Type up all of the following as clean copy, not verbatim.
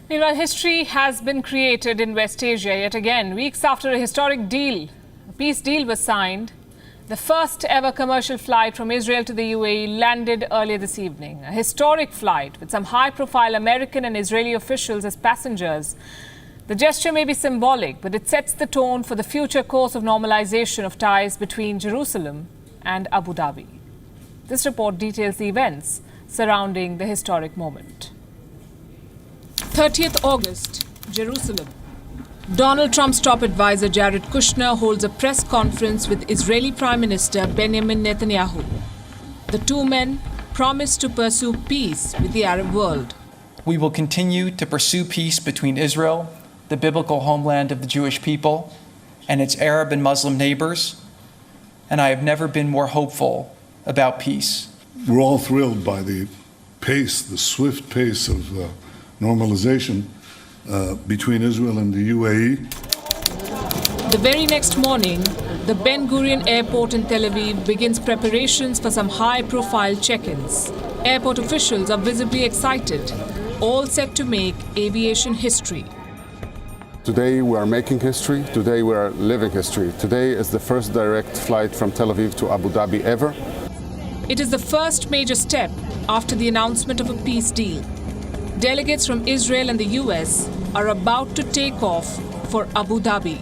Meanwhile, history has been created in West Asia yet again. Weeks after a historic deal, a peace deal was signed, the first ever commercial flight from Israel to the U.A.E. landed earlier this evening. A historic flight with some high-profile American and Israeli officials as passengers. The gesture may be symbolic, but it sets the tone for the future course of normalization of ties between Jerusalem and Abu Dhabi. This report details the events surrounding the historic moment. 30th August, Jerusalem. Donald Trump's top advisor Jared Kushner holds a press conference with Israeli Prime Minister Benjamin Netanyahu. The two men promise to pursue peace with the Arab world. We will continue to pursue peace between Israel, the biblical homeland of the Jewish people, and its Arab and Muslim neighbors, and I have never been more hopeful about peace. We're all thrilled by the pace, the swift pace of normalization between Israel and the U.A.E. The very next morning, the Ben Gurion Airport in Tel Aviv begins preparations for some high-profile check-ins. Airport officials are visibly excited, all set to make aviation history. Today we are making history, today we are living history. Today is the first direct flight from Tel Aviv to Abu Dhabi ever. It is the first major step after the announcement of a peace deal. Delegates from Israel and the US are about to take off for Abu Dhabi.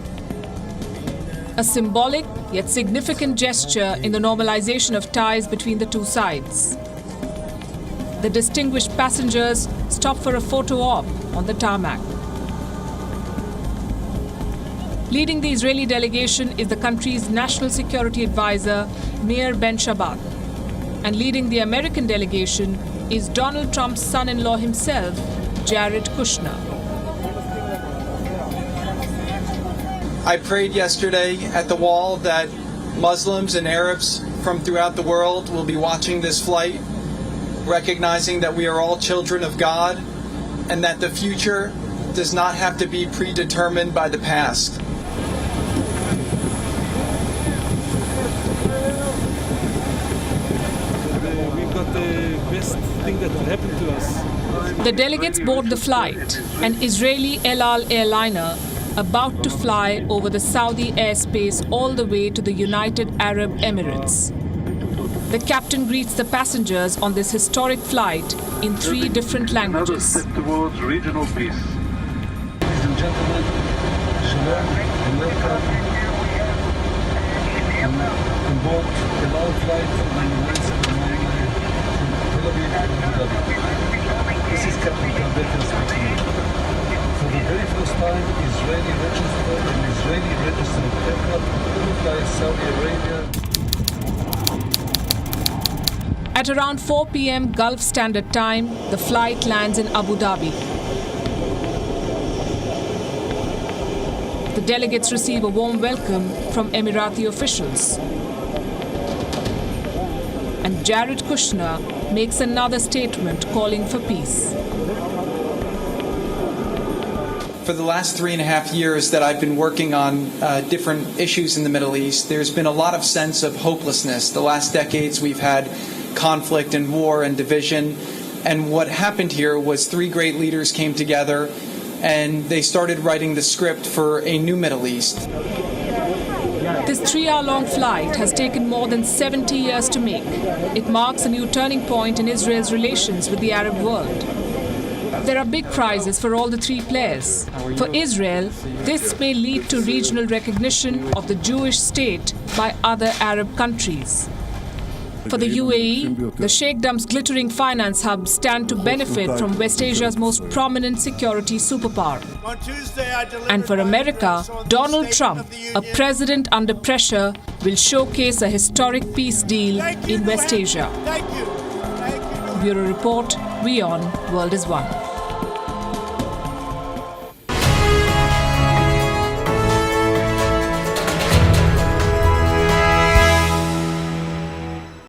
A symbolic yet significant gesture in the normalization of ties between the two sides. The distinguished passengers stop for a photo op on the tarmac. Leading the Israeli delegation is the country's national security advisor, Meir Ben-Shabbat. And leading the American delegation is Donald Trump's son-in-law himself, Jared Kushner. I prayed yesterday at the wall that Muslims and Arabs from throughout the world will be watching this flight, recognizing that we are all children of God and that the future does not have to be predetermined by the past. The best thing that could happen to us. The delegates board the flight, an Israeli El Al airliner about to fly over the Saudi airspace all the way to the United Arab Emirates. The captain greets the passengers on this historic flight in 3 different languages. Another step towards regional peace. Ladies and gentlemen, shalom and welcome on board the long flight from Tel Aviv to Abu Dhabi. This is Captain Caldeca speaking. For the very first time, Israeli registered aircraft will fly Saudi Arabia. At around 4 p.m. Gulf Standard Time, the flight lands in Abu Dhabi. The delegates receive a warm welcome from Emirati officials. And Jared Kushner makes another statement calling for peace. For the last 3.5 years that I've been working on different issues in the Middle East, there's been a lot of sense of hopelessness. The last decades we've had conflict and war and division. And what happened here was 3 great leaders came together and they started writing the script for a new Middle East. This 3-hour-long flight has taken more than 70 years to make. It marks a new turning point in Israel's relations with the Arab world. There are big prizes for all the 3 players. For Israel, this may lead to regional recognition of the Jewish state by other Arab countries. For the U.A.E., the Sheikhdom's glittering finance hubs stand to benefit from West Asia's most prominent security superpower. And for America, Donald Trump, a president under pressure, will showcase a historic peace deal in West Asia. Bureau Report, WION, World is One.